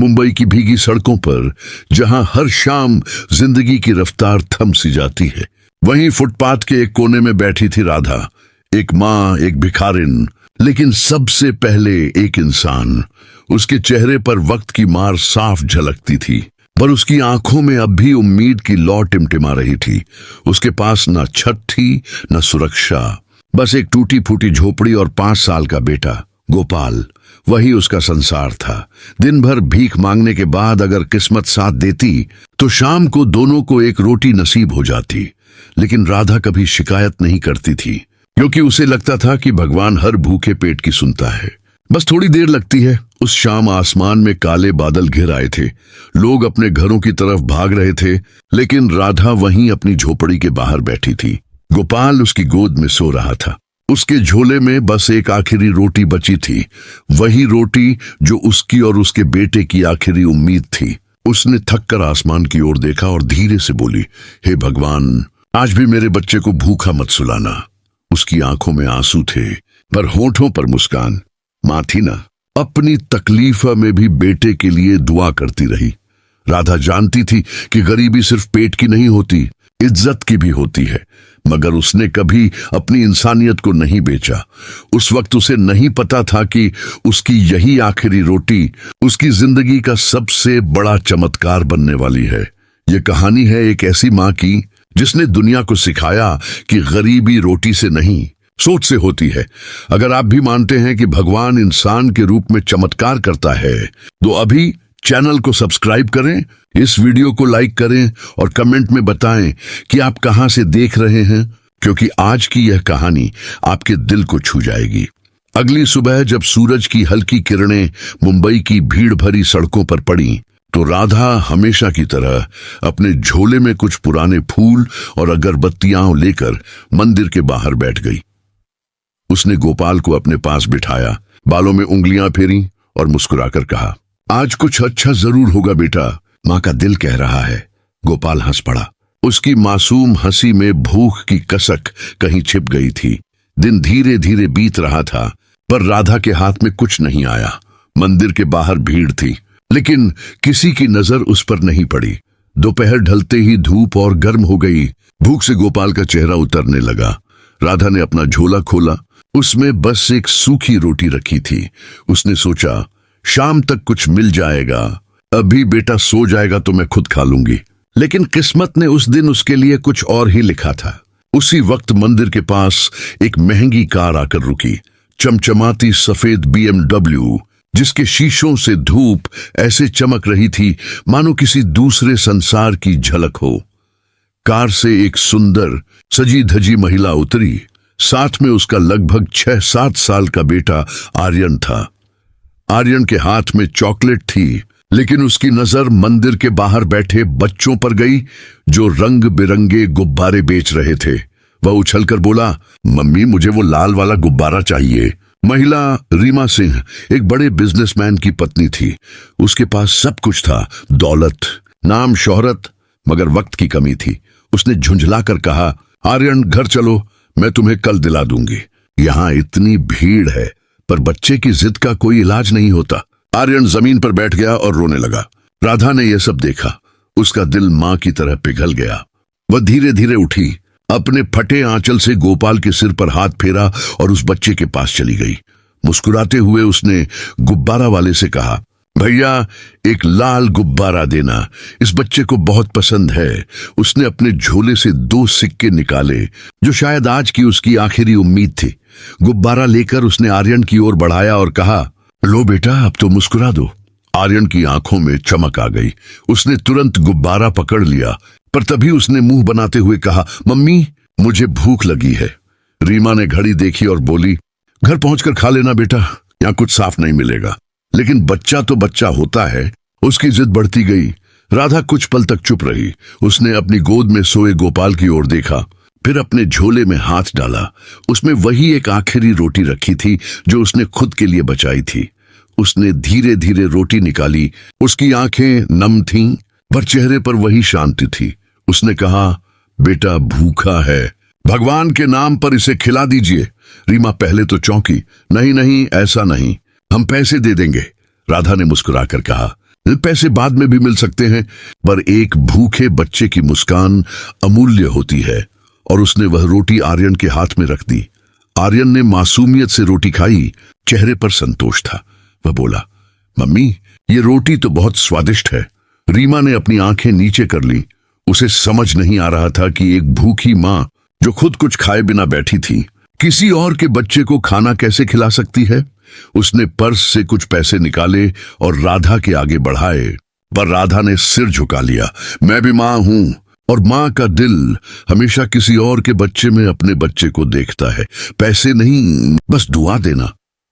मुंबई की भीगी सड़कों पर जहां हर शाम जिंदगी की रफ्तार थम सी जाती है, वहीं फुटपाथ के एक कोने में बैठी थी राधा, एक माँ, एक भिखारिन, लेकिन सबसे पहले एक इंसान। उसके चेहरे पर वक्त की मार साफ झलकती थी, पर उसकी आंखों में अब भी उम्मीद की लौ टिमटिमा रही थी। उसके पास न छत थी न सुरक्षा, बस एक टूटी फूटी झोपड़ी और 5 साल का बेटा गोपाल। वही उसका संसार था। दिन भर भीख मांगने के बाद अगर किस्मत साथ देती तो शाम को दोनों को एक रोटी नसीब हो जाती। लेकिन राधा कभी शिकायत नहीं करती थी, क्योंकि उसे लगता था कि भगवान हर भूखे पेट की सुनता है। बस थोड़ी देर लगती है। उस शाम आसमान में काले बादल घिर आए थे, लोग अपने घरों की तरफ भाग रहे थे, लेकिन राधा वहीं अपनी झोपड़ी के बाहर बैठी थी। गोपाल उसकी गोद में सो रहा था। उसके झोले में बस एक आखिरी रोटी बची थी, वही रोटी जो उसकी और उसके बेटे की आखिरी उम्मीद थी। उसने थककर आसमान की ओर देखा और धीरे से बोली, हे भगवान, आज भी मेरे बच्चे को भूखा मत सुलाना। उसकी आंखों में आंसू थे, पर होठों पर मुस्कान। मां थी ना, अपनी तकलीफा में भी बेटे के लिए दुआ करती रही। राधा जानती थी कि गरीबी सिर्फ पेट की नहीं होती, इज्जत की भी होती है, मगर उसने कभी अपनी इंसानियत को नहीं बेचा। उस वक्त उसे नहीं पता था कि उसकी यही आखिरी रोटी उसकी जिंदगी का सबसे बड़ा चमत्कार बनने वाली है। ये कहानी है एक ऐसी मां की जिसने दुनिया को सिखाया कि गरीबी रोटी से नहीं, सोच से होती है। अगर आप भी मानते हैं कि भगवान इंसान के रूप में चमत्कार करता है, तो अभी चैनल को सब्सक्राइब करें, इस वीडियो को लाइक करें और कमेंट में बताएं कि आप कहां से देख रहे हैं, क्योंकि आज की यह कहानी आपके दिल को छू जाएगी। अगली सुबह जब सूरज की हल्की किरणें मुंबई की भीड़ भरी सड़कों पर पड़ी, तो राधा हमेशा की तरह अपने झोले में कुछ पुराने फूल और अगरबत्तियां लेकर मंदिर के बाहर बैठ गई। उसने गोपाल को अपने पास बिठाया, बालों में उंगलियां फेरी और मुस्कुराकर कहा, आज कुछ अच्छा जरूर होगा बेटा, मां का दिल कह रहा है। गोपाल हंस पड़ा। उसकी मासूम हंसी में भूख की कसक कहीं छिप गई थी। दिन धीरे धीरे बीत रहा था, पर राधा के हाथ में कुछ नहीं आया। मंदिर के बाहर भीड़ थी, लेकिन किसी की नजर उस पर नहीं पड़ी। दोपहर ढलते ही धूप और गर्म हो गई। भूख से गोपाल का चेहरा उतरने लगा। राधा ने अपना झोला खोला, उसमें बस एक सूखी रोटी रखी थी। उसने सोचा, शाम तक कुछ मिल जाएगा, अभी बेटा सो जाएगा तो मैं खुद खा लूंगी। लेकिन किस्मत ने उस दिन उसके लिए कुछ और ही लिखा था। उसी वक्त मंदिर के पास एक महंगी कार आकर रुकी, चमचमाती सफेद BMW, जिसके शीशों से धूप ऐसे चमक रही थी मानो किसी दूसरे संसार की झलक हो। कार से एक सुंदर सजी धजी महिला उतरी। साथ में उसका लगभग 6-7 साल का बेटा आर्यन था। आर्यन के हाथ में चॉकलेट थी, लेकिन उसकी नजर मंदिर के बाहर बैठे बच्चों पर गई जो रंग बिरंगे गुब्बारे बेच रहे थे। वह उछलकर बोला, मम्मी, मुझे वो लाल वाला गुब्बारा चाहिए। महिला रीमा सिंह एक बड़े बिजनेसमैन की पत्नी थी। उसके पास सब कुछ था, दौलत, नाम, शोहरत, मगर वक्त की कमी थी। उसने झुंझलाकर कहा, आर्यन, घर चलो, मैं तुम्हें कल दिला दूंगी। यहाँ इतनी भीड़ है, पर बच्चे की जिद का कोई इलाज नहीं होता। आर्यन जमीन पर बैठ गया और रोने लगा। राधा ने यह सब देखा। उसका दिल मां की तरह पिघल गया। वह धीरे धीरे उठी, अपने फटे आंचल से गोपाल के सिर पर हाथ फेरा और उस बच्चे के पास चली गई। मुस्कुराते हुए उसने गुब्बारा वाले से कहा, भैया, एक लाल गुब्बारा देना, इस बच्चे को बहुत पसंद है। उसने अपने झोले से 2 सिक्के निकाले, जो शायद आज की उसकी आखिरी उम्मीद थी। गुब्बारा लेकर उसने आर्यन की ओर बढ़ाया और कहा, लो बेटा, अब तो मुस्कुरा दो। आर्यन की आंखों में चमक आ गई। उसने तुरंत गुब्बारा पकड़ लिया, पर तभी उसने मुंह बनाते हुए कहा, मम्मी, मुझे भूख लगी है। रीमा ने घड़ी देखी और बोली, घर पहुंचकर खा लेना बेटा, यहाँ कुछ साफ नहीं मिलेगा। लेकिन बच्चा तो बच्चा होता है। उसकी जिद बढ़ती गई। राधा कुछ पल तक चुप रही। उसने अपनी गोद में सोए गोपाल की ओर देखा, फिर अपने झोले में हाथ डाला। उसमें वही एक आखिरी रोटी रखी थी जो उसने खुद के लिए बचाई थी। उसने धीरे धीरे रोटी निकाली। उसकी आंखें नम थीं, पर चेहरे पर वही शांति थी। उसने कहा, बेटा भूखा है, भगवान के नाम पर इसे खिला दीजिए। रीमा पहले तो चौंकी। नहीं नहीं, ऐसा नहीं, हम पैसे दे देंगे। राधा ने मुस्कुराकर कहा, पैसे बाद में भी मिल सकते हैं, पर एक भूखे बच्चे की मुस्कान अमूल्य होती है। और उसने वह रोटी आर्यन के हाथ में रख दी। आर्यन ने मासूमियत से रोटी खाई, चेहरे पर संतोष था। वह बोला, मम्मी, ये रोटी तो बहुत स्वादिष्ट है। रीमा ने अपनी आंखें नीचे कर ली। उसे समझ नहीं आ रहा था कि एक भूखी माँ जो खुद कुछ खाए बिना बैठी थी, किसी और के बच्चे को खाना कैसे खिला सकती है। उसने पर्स से कुछ पैसे निकाले और राधा के आगे बढ़ाए, पर राधा ने सिर झुका लिया। मैं भी माँ हूं, और माँ का दिल हमेशा किसी और के बच्चे में अपने बच्चे को देखता है, पैसे नहीं, बस दुआ देना।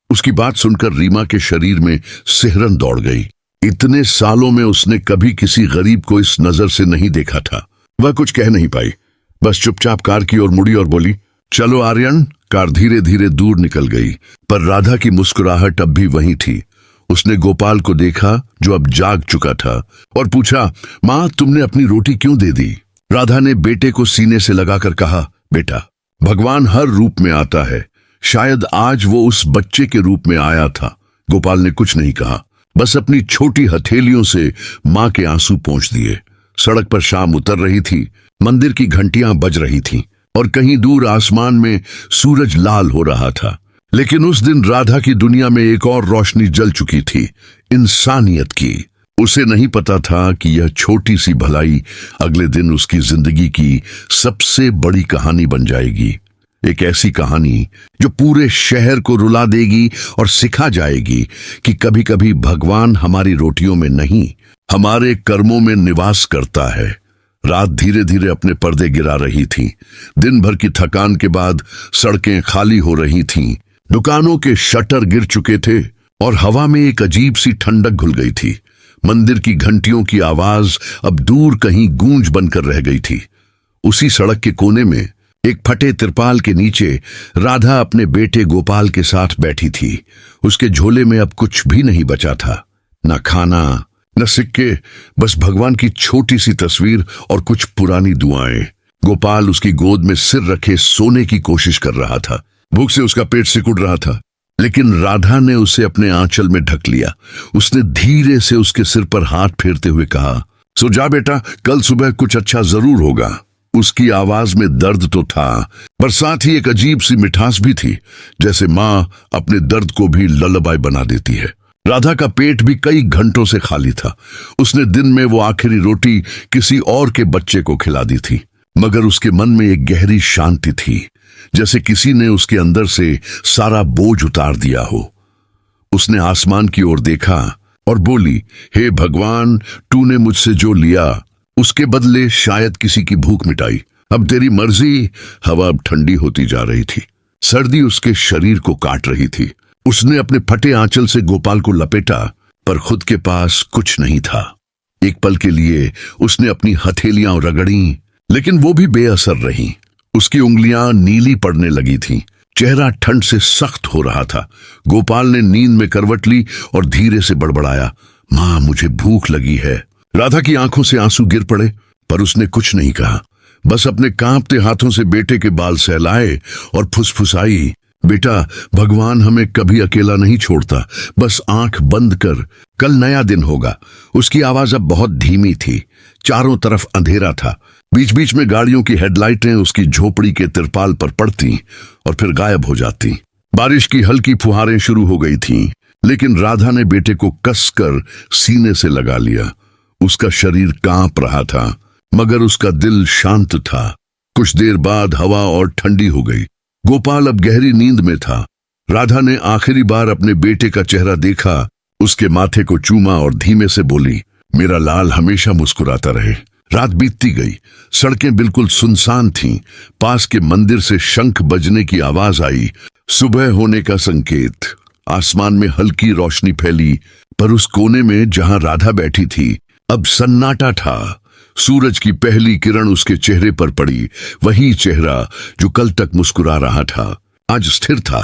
उसकी बात सुनकर रीमा के शरीर में सिहरन दौड़ गई। इतने सालों में उसने कभी किसी गरीब को इस नजर से नहीं देखा था। वह कुछ कह नहीं पाई, बस चुपचाप कार की ओर मुड़ी और बोली, चलो आर्यन। कार धीरे धीरे दूर निकल गई, पर राधा की मुस्कुराहट अब भी वहीं थी। उसने गोपाल को देखा जो अब जाग चुका था, और पूछा, माँ, तुमने अपनी रोटी क्यों दे दी? राधा ने बेटे को सीने से लगाकर कहा, बेटा, भगवान हर रूप में आता है, शायद आज वो उस बच्चे के रूप में आया था। गोपाल ने कुछ नहीं कहा, बस अपनी छोटी हथेलियों से माँ के आंसू पोंछ दिए। सड़क पर शाम उतर रही थी, मंदिर की घंटियां बज रही थीं, और कहीं दूर आसमान में सूरज लाल हो रहा था। लेकिन उस दिन राधा की दुनिया में एक और रोशनी जल चुकी थी, इंसानियत की। उसे नहीं पता था कि यह छोटी सी भलाई अगले दिन उसकी जिंदगी की सबसे बड़ी कहानी बन जाएगी। एक ऐसी कहानी जो पूरे शहर को रुला देगी और सिखा जाएगी कि कभी कभी भगवान हमारी रोटियों में नहीं, हमारे कर्मों में निवास करता है। रात धीरे धीरे अपने पर्दे गिरा रही थी। दिन भर की थकान के बाद सड़कें खाली हो रही थीं, दुकानों के शटर गिर चुके थे, और हवा में एक अजीब सी ठंडक घुल गई थी। मंदिर की घंटियों की आवाज अब दूर कहीं गूंज बनकर रह गई थी। उसी सड़क के कोने में एक फटे तिरपाल के नीचे राधा अपने बेटे गोपाल के साथ बैठी थी। उसके झोले में अब कुछ भी नहीं बचा था, न खाना, न सिक्के, बस भगवान की छोटी सी तस्वीर और कुछ पुरानी दुआएं। गोपाल उसकी गोद में सिर रखे सोने की कोशिश कर रहा था। भूख से उसका पेट सिकुड़ रहा था, लेकिन राधा ने उसे अपने आंचल में ढक लिया। उसने धीरे से उसके सिर पर हाथ फेरते हुए कहा, सो जा बेटा, कल सुबह कुछ अच्छा जरूर होगा। उसकी आवाज में दर्द तो था, पर साथ ही एक अजीब सी मिठास भी थी, जैसे माँ अपने दर्द को भी ललबाई बना देती है। राधा का पेट भी कई घंटों से खाली था। उसने दिन में वो आखिरी रोटी किसी और के बच्चे को खिला दी थी, मगर उसके मन में एक गहरी शांति थी, जैसे किसी ने उसके अंदर से सारा बोझ उतार दिया हो। उसने आसमान की ओर देखा और बोली, हे भगवान, तूने मुझसे जो लिया उसके बदले शायद किसी की भूख मिटाई। अब तेरी मर्जी। हवा अब ठंडी होती जा रही थी, सर्दी उसके शरीर को काट रही थी। उसने अपने फटे आंचल से गोपाल को लपेटा, पर खुद के पास कुछ नहीं था। एक पल के लिए उसने अपनी हथेलियां रगड़ी, लेकिन वो भी बेअसर रहीं। उसकी उंगलियां नीली पड़ने लगी थीं, चेहरा ठंड से सख्त हो रहा था। गोपाल ने नींद में करवट ली और धीरे से बड़बड़ाया, माँ, मुझे भूख लगी है। राधा की आंखों से आंसू गिर पड़े, पर उसने कुछ नहीं कहा, बस अपने कांपते हाथों से बेटे के बाल सहलाए और फुसफुसाई, बेटा, भगवान हमें कभी अकेला नहीं छोड़ता, बस आंख बंद कर, कल नया दिन होगा। उसकी आवाज अब बहुत धीमी थी। चारों तरफ अंधेरा था। बीच बीच में गाड़ियों की हेडलाइटें उसकी झोपड़ी के तिरपाल पर पड़ती और फिर गायब हो जाती। बारिश की हल्की फुहारें शुरू हो गई थीं, लेकिन राधा ने बेटे को कसकर सीने से लगा लिया। उसका शरीर कांप रहा था, मगर उसका दिल शांत था। कुछ देर बाद हवा और ठंडी हो गई। गोपाल अब गहरी नींद में था। राधा ने आखिरी बार अपने बेटे का चेहरा देखा, उसके माथे को चूमा और धीमे से बोली, मेरा लाल हमेशा मुस्कुराता रहे। रात बीतती गई। सड़कें बिल्कुल सुनसान थीं। पास के मंदिर से शंख बजने की आवाज आई, सुबह होने का संकेत। आसमान में हल्की रोशनी फैली, पर उस कोने में जहां राधा बैठी थी अब सन्नाटा था। सूरज की पहली किरण उसके चेहरे पर पड़ी, वही चेहरा जो कल तक मुस्कुरा रहा था, आज स्थिर था।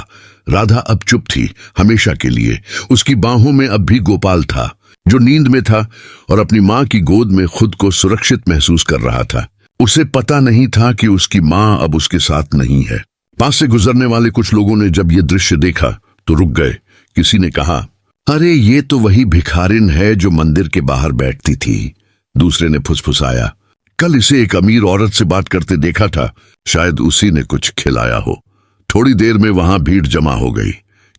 राधा अब चुप थी, हमेशा के लिए। उसकी बाहों में अब भी गोपाल था, जो नींद में था और अपनी माँ की गोद में खुद को सुरक्षित महसूस कर रहा था। उसे पता नहीं था कि उसकी माँ अब उसके साथ नहीं है। पास से गुजरने वाले कुछ लोगों ने जब ये दृश्य देखा तो रुक गए। किसी ने कहा, अरे ये तो वही भिखारिन है जो मंदिर के बाहर बैठती थी, दूसरे ने फुसफुसाया। कल इसे एक अमीर औरत से बात करते देखा था, शायद उसी ने कुछ खिलाया हो। थोड़ी देर में वहां भीड़ जमा हो गई।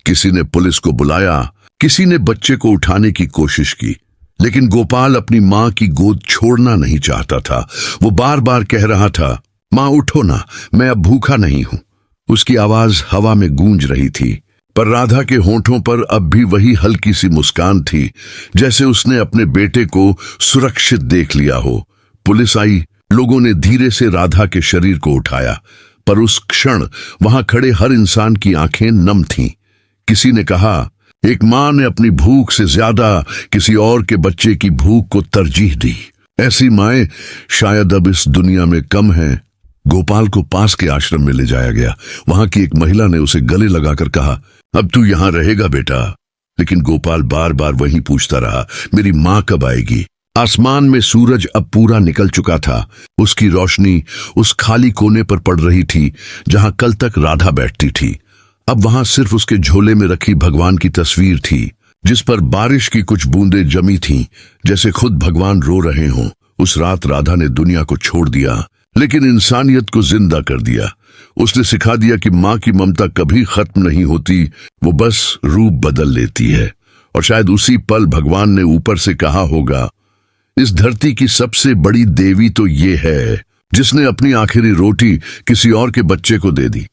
किसी ने पुलिस को बुलाया, किसी ने बच्चे को उठाने की कोशिश की, लेकिन गोपाल अपनी मां की गोद छोड़ना नहीं चाहता था। वो बार बार कह रहा था, मां उठो ना, मैं अब भूखा नहीं हूं। उसकी आवाज हवा में गूंज रही थी, पर राधा के होंठों पर अब भी वही हल्की सी मुस्कान थी, जैसे उसने अपने बेटे को सुरक्षित देख लिया हो। पुलिस आई, लोगों ने धीरे से राधा के शरीर को उठाया, पर उस क्षण वहां खड़े हर इंसान की आंखें नम थीं। किसी ने कहा, एक मां ने अपनी भूख से ज्यादा किसी और के बच्चे की भूख को तरजीह दी। ऐसी माएं शायद अब इस दुनिया में कम हैं। गोपाल को पास के आश्रम में ले जाया गया। वहां की एक महिला ने उसे गले लगाकर कहा, अब तू यहां रहेगा बेटा। लेकिन गोपाल बार बार वही पूछता रहा, मेरी मां कब आएगी? आसमान में सूरज अब पूरा निकल चुका था। उसकी रोशनी उस खाली कोने पर पड़ रही थी जहां कल तक राधा बैठती थी। अब वहां सिर्फ उसके झोले में रखी भगवान की तस्वीर थी, जिस पर बारिश की कुछ बूंदें जमी थीं, जैसे खुद भगवान रो रहे हों। उस रात राधा ने दुनिया को छोड़ दिया, लेकिन इंसानियत को जिंदा कर दिया। उसने सिखा दिया कि मां की ममता कभी खत्म नहीं होती, वो बस रूप बदल लेती है। और शायद उसी पल भगवान ने ऊपर से कहा होगा, इस धरती की सबसे बड़ी देवी तो ये है जिसने अपनी आखिरी रोटी किसी और के बच्चे को दे दी।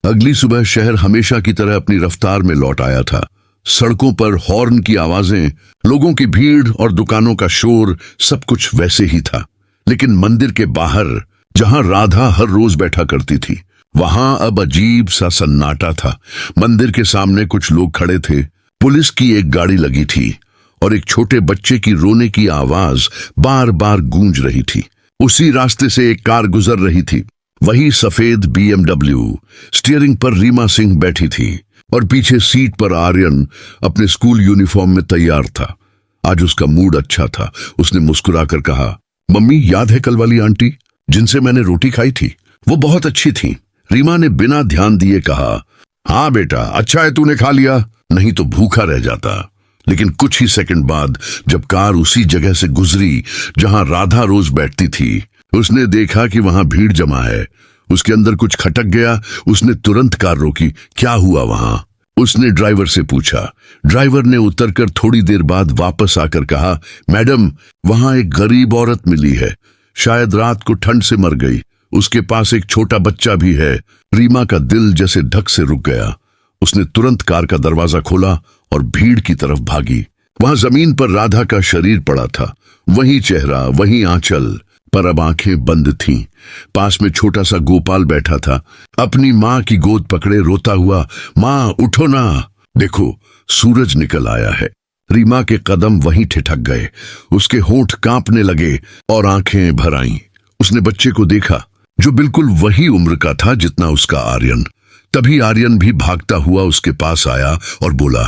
अगली सुबह शहर हमेशा की तरह अपनी रफ्तार में लौट आया था। सड़कों पर हॉर्न की आवाजें, लोगों की भीड़ और दुकानों का शोर, सब कुछ वैसे ही था। लेकिन मंदिर के बाहर, जहां राधा हर रोज बैठा करती थी, वहां अब अजीब सा सन्नाटा था। मंदिर के सामने कुछ लोग खड़े थे, पुलिस की एक गाड़ी लगी थी और एक छोटे बच्चे की रोने की आवाज बार बार गूंज रही थी। उसी रास्ते से एक कार गुजर रही थी, वही सफेद BMW। स्टीयरिंग पर रीमा सिंह बैठी थी और पीछे सीट पर आर्यन अपने स्कूल यूनिफॉर्म में तैयार था। आज उसका मूड अच्छा था। उसने मुस्कुराकर कहा, मम्मी याद है कल वाली आंटी जिनसे मैंने रोटी खाई थी? वो बहुत अच्छी थी। रीमा ने बिना ध्यान दिए कहा, हाँ बेटा, अच्छा है तूने खा लिया, नहीं तो भूखा रह जाता। लेकिन कुछ ही सेकंड बाद जब कार उसी जगह से गुजरी जहां राधा रोज बैठती थी, उसने देखा कि वहां भीड़ जमा है। उसके अंदर कुछ खटक गया। उसने तुरंत कार रोकी। क्या हुआ वहां? उसने ड्राइवर से पूछा। ड्राइवर ने उतरकर थोड़ी देर बाद वापस आकर कहा, मैडम, वहां एक गरीब औरत मिली है, शायद रात को ठंड से मर गई। उसके पास एक छोटा बच्चा भी है। रीमा का दिल जैसे धक से रुक गया। उसने तुरंत कार का दरवाजा खोला और भीड़ की तरफ भागी। वहां जमीन पर राधा का शरीर पड़ा था, वही चेहरा, वही आंचल, पर अब आंखें बंद थीं। पास में छोटा सा गोपाल बैठा था, अपनी मां की गोद पकड़े रोता हुआ, मां उठो ना, देखो सूरज निकल आया है। रीमा के कदम वहीं ठिठक गए, उसके होंठ कांपने लगे और आंखें भर आईं। उसने बच्चे को देखा जो बिल्कुल वही उम्र का था जितना उसका आर्यन। तभी आर्यन भी भागता हुआ उसके पास आया और बोला,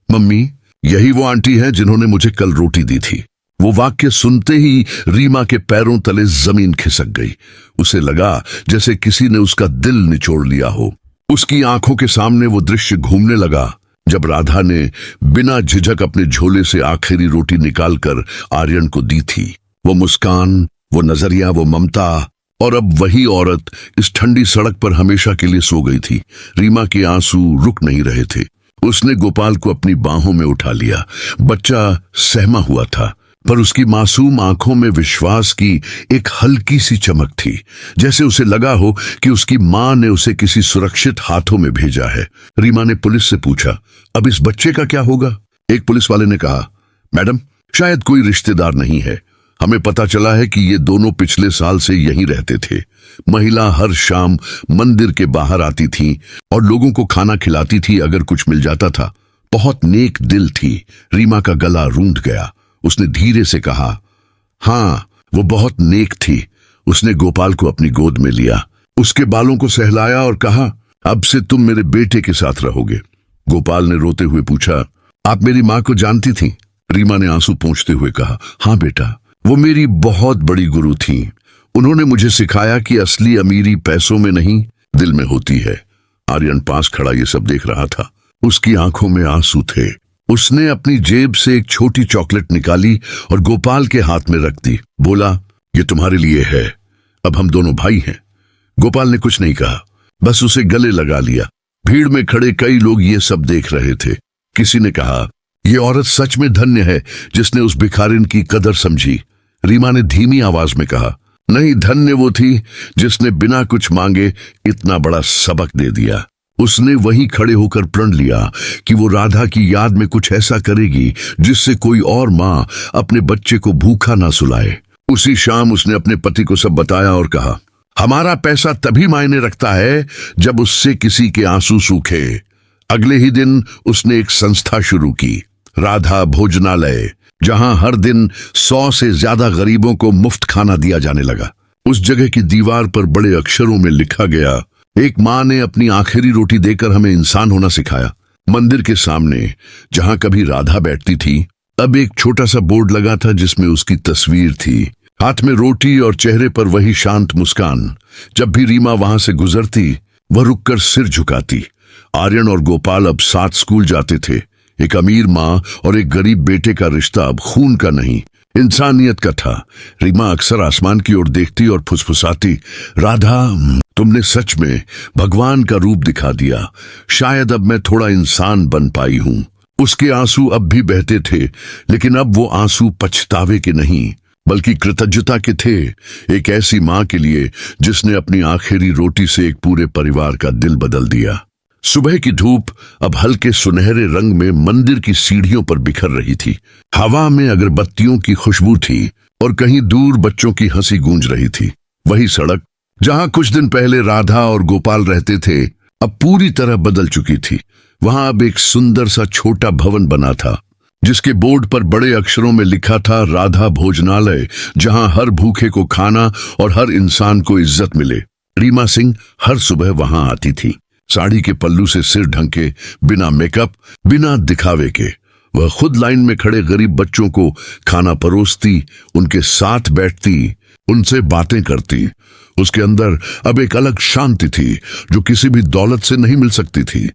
मम्मी, यही वो आंटी है जिन्होंने मुझे कल रोटी दी थी। वो वाक्य सुनते ही रीमा के पैरों तले जमीन खिसक गई। उसे लगा जैसे किसी ने उसका दिल निचोड़ लिया हो। उसकी आंखों के सामने वो दृश्य घूमने लगा जब राधा ने बिना झिझक अपने झोले से आखिरी रोटी निकालकर आर्यन को दी थी। वो मुस्कान, वो नजरिया, वो ममता, और अब वही औरत इस ठंडी सड़क पर हमेशा के लिए सो गई थी। रीमा के आंसू रुक नहीं रहे थे। उसने गोपाल को अपनी बाहों में उठा लिया। बच्चा सहमा हुआ था, पर उसकी मासूम आंखों में विश्वास की एक हल्की सी चमक थी, जैसे उसे लगा हो कि उसकी मां ने उसे किसी सुरक्षित हाथों में भेजा है। रीमा ने पुलिस से पूछा, अब इस बच्चे का क्या होगा? एक पुलिस वाले ने कहा, मैडम, शायद कोई रिश्तेदार नहीं है। हमें पता चला है कि ये दोनों पिछले साल से यहीं रहते थे। महिला हर शाम मंदिर के बाहर आती थी और लोगों को खाना खिलाती थी अगर कुछ मिल जाता था। बहुत नेक दिल थी। रीमा का गला रूंध गया। उसने धीरे से कहा, हाँ, वो बहुत नेक थी। उसने गोपाल को अपनी गोद में लिया, उसके बालों को सहलाया और कहा, अब से तुम मेरे बेटे के साथ रहोगे। गोपाल ने रोते हुए पूछा, आप मेरी मां को जानती थी? रीमा ने आंसू पोंछते हुए कहा, हाँ बेटा, वो मेरी बहुत बड़ी गुरु थी। उन्होंने मुझे सिखाया कि असली अमीरी पैसों में नहीं, दिल में होती है। आर्यन पास खड़ा ये सब देख रहा था। उसकी आंखों में आंसू थे। उसने अपनी जेब से एक छोटी चॉकलेट निकाली और गोपाल के हाथ में रख दी। बोला, ये तुम्हारे लिए है, अब हम दोनों भाई हैं। गोपाल ने कुछ नहीं कहा, बस उसे गले लगा लिया। भीड़ में खड़े कई लोग ये सब देख रहे थे। किसी ने कहा, ये औरत सच में धन्य है जिसने उस भिखारिन की कदर समझी। रीमा ने धीमी आवाज में कहा, नहीं, धन्य वो थी जिसने बिना कुछ मांगे इतना बड़ा सबक दे दिया। उसने वहीं खड़े होकर प्रण लिया कि वो राधा की याद में कुछ ऐसा करेगी जिससे कोई और माँ अपने बच्चे को भूखा ना सुलाए। उसी शाम उसने अपने पति को सब बताया और कहा, हमारा पैसा तभी मायने रखता है जब उससे किसी के आंसू सूखे। अगले ही दिन उसने एक संस्था शुरू की, राधा भोजनालय, जहां हर दिन 100 से ज्यादा गरीबों को मुफ्त खाना दिया जाने लगा। उस जगह की दीवार पर बड़े अक्षरों में लिखा गया, एक माँ ने अपनी आखिरी रोटी देकर हमें इंसान होना सिखाया। मंदिर के सामने जहां कभी राधा बैठती थी, अब एक छोटा सा बोर्ड लगा था जिसमें उसकी तस्वीर थी, हाथ में रोटी और चेहरे पर वही शांत मुस्कान। जब भी रीमा वहां से गुजरती, वह रुककर सिर झुकाती। आर्यन और गोपाल अब साथ स्कूल जाते थे। एक अमीर माँ और एक गरीब बेटे का रिश्ता अब खून का नहीं, इंसानियत का था। रीमा अक्सर आसमान की ओर देखती और फुसफुसाती, राधा, तुमने सच में भगवान का रूप दिखा दिया। शायद अब मैं थोड़ा इंसान बन पाई हूं। उसके आंसू अब भी बहते थे, लेकिन अब वो आंसू पछतावे के नहीं बल्कि कृतज्ञता के थे। एक ऐसी माँ के लिए जिसने अपनी आखिरी रोटी से एक पूरे परिवार का दिल बदल दिया। सुबह की धूप अब हल्के सुनहरे रंग में मंदिर की सीढ़ियों पर बिखर रही थी। हवा में अगरबत्तियों की खुशबू थी और कहीं दूर बच्चों की हंसी गूंज रही थी। वही सड़क जहां कुछ दिन पहले राधा और गोपाल रहते थे, अब पूरी तरह बदल चुकी थी। वहां अब एक सुंदर सा छोटा भवन बना था जिसके बोर्ड पर बड़े अक्षरों में लिखा था, राधा भोजनालय, जहां हर भूखे को खाना और हर इंसान को इज्जत मिले। रीमा सिंह हर सुबह वहां आती थी, साड़ी के पल्लू से सिर ढंके, बिना मेकअप, बिना दिखावे के। वह खुद लाइन में खड़े गरीब बच्चों को खाना परोसती, उनके साथ बैठती, उनसे बातें करती। उसके अंदर अब एक अलग शांति थी जो किसी भी दौलत से नहीं मिल सकती थी।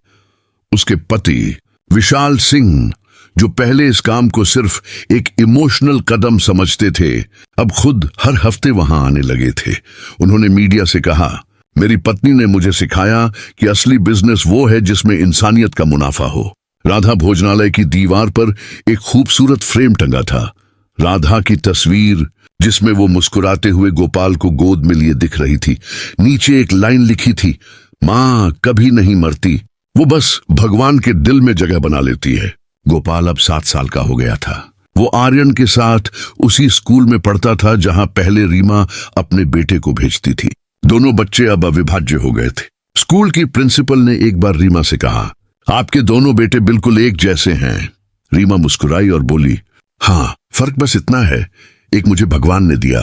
उसके पति विशाल सिंह, जो पहले इस काम को सिर्फ एक इमोशनल कदम समझते थे, अब खुद हर हफ्ते वहां आने लगे थे। उन्होंने मीडिया से कहा, मेरी पत्नी ने मुझे सिखाया कि असली बिजनेस वो है जिसमें इंसानियत का मुनाफा हो। राधा भोजनालय की दीवार पर एक खूबसूरत फ्रेम टंगा था, राधा की तस्वीर जिसमें वो मुस्कुराते हुए गोपाल को गोद में लिए दिख रही थी। नीचे एक लाइन लिखी थी, माँ कभी नहीं मरती, वो बस भगवान के दिल में जगह बना लेती है। गोपाल अब 7 साल का हो गया था। वो आर्यन के साथ उसी स्कूल में पढ़ता था जहां पहले रीमा अपने बेटे को भेजती थी। दोनों बच्चे अब अविभाज्य हो गए थे। स्कूल की प्रिंसिपल ने एक बार रीमा से कहा, आपके दोनों बेटे बिल्कुल एक जैसे हैं। रीमा मुस्कुराई और बोली, हाँ, फर्क बस इतना है, एक मुझे भगवान ने दिया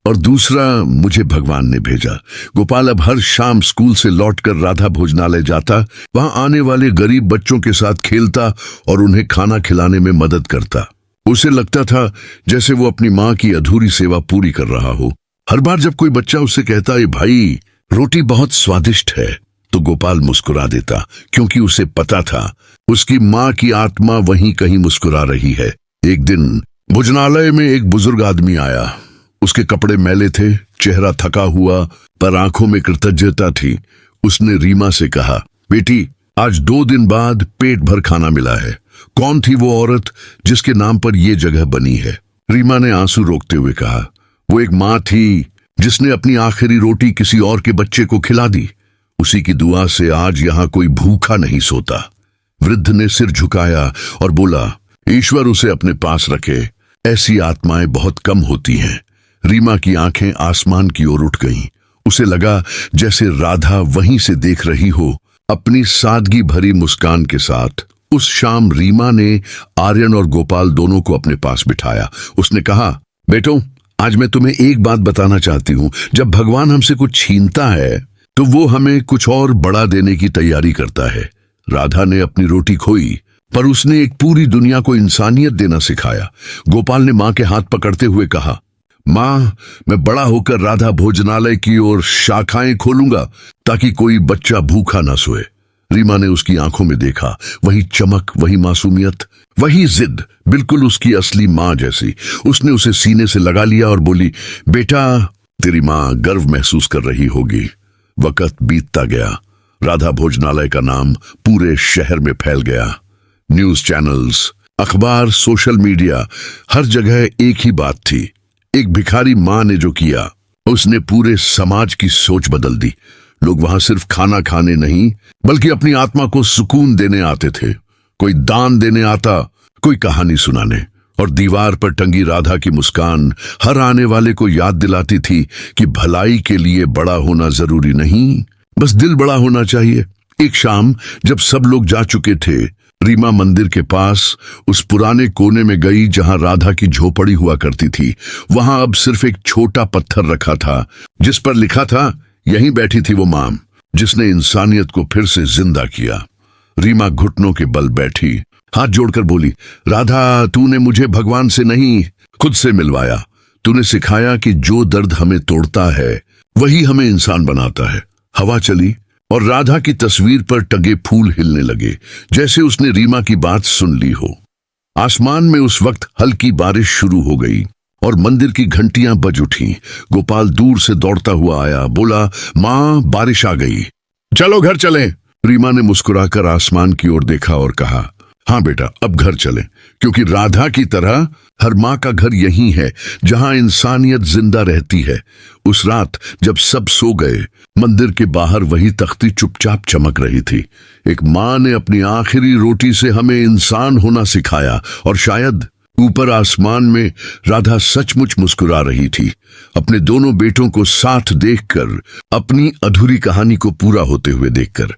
और दूसरा मुझे भगवान ने भेजा। गोपाल अब हर शाम स्कूल से लौटकर राधा भोजनालय जाता, वहां आने वाले गरीब बच्चों के साथ खेलता और उन्हें खाना खिलाने में मदद करता। उसे लगता था जैसे वो अपनी माँ की अधूरी सेवा पूरी कर रहा हो। हर बार जब कोई बच्चा उससे कहता, ए भाई, रोटी बहुत स्वादिष्ट है, तो गोपाल मुस्कुरा देता, क्योंकि उसे पता था उसकी माँ की आत्मा वहीं कहीं मुस्कुरा रही है। एक दिन भोजनालय में एक बुजुर्ग आदमी आया। उसके कपड़े मैले थे, चेहरा थका हुआ, पर आंखों में कृतज्ञता थी। उसने रीमा से कहा, बेटी, आज 2 दिन बाद पेट भर खाना मिला है। कौन थी वो औरत जिसके नाम पर ये जगह बनी है? रीमा ने आंसू रोकते हुए कहा, वो एक माँ थी जिसने अपनी आखिरी रोटी किसी और के बच्चे को खिला दी। उसी की दुआ से आज यहाँ कोई भूखा नहीं सोता। वृद्ध ने सिर झुकाया और बोला, ईश्वर उसे अपने पास रखे, ऐसी आत्माएं बहुत कम होती हैं। रीमा की आंखें आसमान की ओर उठ गईं। उसे लगा जैसे राधा वहीं से देख रही हो, अपनी सादगी भरी मुस्कान के साथ। उस शाम रीमा ने आर्यन और गोपाल दोनों को अपने पास बिठाया। उसने कहा, बेटो, आज मैं तुम्हें एक बात बताना चाहती हूँ। जब भगवान हमसे कुछ छीनता है तो वो हमें कुछ और बड़ा देने की तैयारी करता है। राधा ने अपनी रोटी खोई, पर उसने एक पूरी दुनिया को इंसानियत देना सिखाया। गोपाल ने माँ के हाथ पकड़ते हुए कहा, माँ, मैं बड़ा होकर राधा भोजनालय की ओर शाखाएं खोलूंगा ताकि कोई बच्चा भूखा ना सोए। रीमा ने उसकी आंखों में देखा, वही चमक, वही मासूमियत, वही जिद, बिल्कुल उसकी असली माँ जैसी। उसने उसे सीने से लगा लिया और बोली, बेटा, तेरी माँ गर्व महसूस कर रही होगी। वक्त बीतता गया। राधा भोजनालय का नाम पूरे शहर में फैल गया। न्यूज चैनल्स, अखबार, सोशल मीडिया, हर जगह एक ही बात थी। एक भिखारी माँ ने जो किया, उसने पूरे समाज की सोच बदल दी। लोग वहां सिर्फ खाना खाने नहीं, बल्कि अपनी आत्मा को सुकून देने आते थे। कोई दान देने आता, कोई कहानी सुनाने। और दीवार पर टंगी राधा की मुस्कान हर आने वाले को याद दिलाती थी कि भलाई के लिए बड़ा होना जरूरी नहीं, बस दिल बड़ा होना चाहिए। एक शाम जब सब लोग जा चुके थे, रीमा मंदिर के पास उस पुराने कोने में गई जहां राधा की झोपड़ी हुआ करती थी। वहां अब सिर्फ एक छोटा पत्थर रखा था, जिस पर लिखा था, यहीं बैठी थी वो मां जिसने इंसानियत को फिर से जिंदा किया। रीमा घुटनों के बल बैठी, हाथ जोड़कर बोली, राधा, तूने मुझे भगवान से नहीं, खुद से मिलवाया। तूने सिखाया कि जो दर्द हमें तोड़ता है वही हमें इंसान बनाता है। हवा चली और राधा की तस्वीर पर टंगे फूल हिलने लगे, जैसे उसने रीमा की बात सुन ली हो। आसमान में उस वक्त हल्की बारिश शुरू हो गई और मंदिर की घंटियां बज उठी। गोपाल दूर से दौड़ता हुआ आया, बोला, माँ, बारिश आ गई, चलो घर चलें। रीमा ने मुस्कुराकर आसमान की ओर देखा और कहा, हाँ बेटा, अब घर चलें, क्योंकि राधा की तरह हर माँ का घर यही है जहां इंसानियत जिंदा रहती है। उस रात जब सब सो गए, मंदिर के बाहर वही तख्ती चुपचाप चमक रही थी। एक माँ ने अपनी आखिरी रोटी से हमें इंसान होना सिखाया, और शायद ऊपर आसमान में राधा सचमुच मुस्कुरा रही थी, अपने दोनों बेटों को साथ देखकर, अपनी अधूरी कहानी को पूरा होते हुए देखकर।